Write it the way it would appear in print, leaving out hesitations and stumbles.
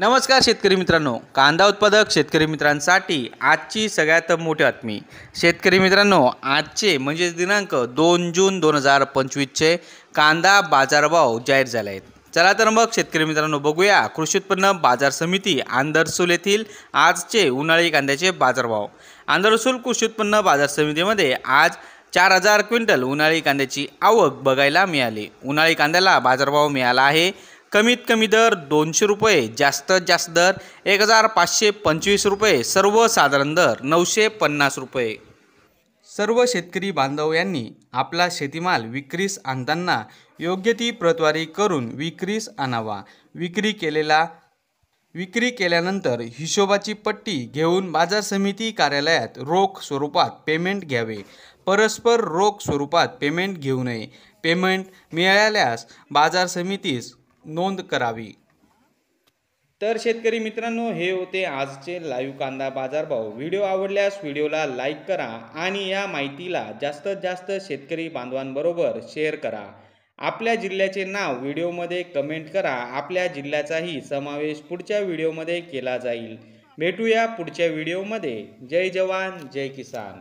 नमस्कार शेतकरी मित्रांनो, कांदा उत्पादक शेतकरी मित्रांसाठी आजची सगळ्यात मोठी बातमी। शेतकरी मित्रांनो, आजचे म्हणजे दिनांक 2 जून 2025चे कांदा बाजारभाव जाहीर झाले आहेत। चला तर मग शेतकरी मित्रांनो बघूया कृषी उत्पन्न बाजार समिती आंदरसूल येथील आजचे उन्हाळी कांद्याचे बाजारभाव। आंदरसूल कृषी उत्पन्न बाजार समितीमध्ये आज 4000 क्विंटल उन्हाळी कांद्याची आवक बघायला मिळाली। उन्हाळी कांद्याला बाजारभाव मिळाला आहे कमीत कमी दर 200 रुपये, जास्तीत जास्त दर 1525 रुपये, सर्वसाधारण दर 950 रुपये। सर्व शेतकरी बांधव यांनी आपला शेतीमाल विक्रीस आणताना योग्य ती प्रतवारी करून विक्रीस आणावा। विक्री केल्यानंतर हिशोबाची पट्टी घेऊन बाजार समिती कार्यालयात रोख स्वरूपात पेमेंट घ्यावे। परस्पर रोख स्वरूपात पेमेंट घेऊ नये। पेमेंट मिळाल्यास बाजार समितीस नोंद करावी। तर शेतकरी मित्रांनो, हे होते आजचे लाईव्ह कांदा बाजारभाव। व्हिडिओ आवडल्यास व्हिडिओला लाईक करा आणि या माहितीला जास्तीत जास्त शेतकरी बांधवांबरोबर शेअर करा। आपल्या जिल्ह्याचे नाव व्हिडिओमध्ये कमेंट करा। आपल्या जिल्ह्याचाही समावेश पुढच्या व्हिडिओमध्ये केला जाईल। भेटूया पुढच्या व्हिडिओमध्ये। जय जवान जय किसान।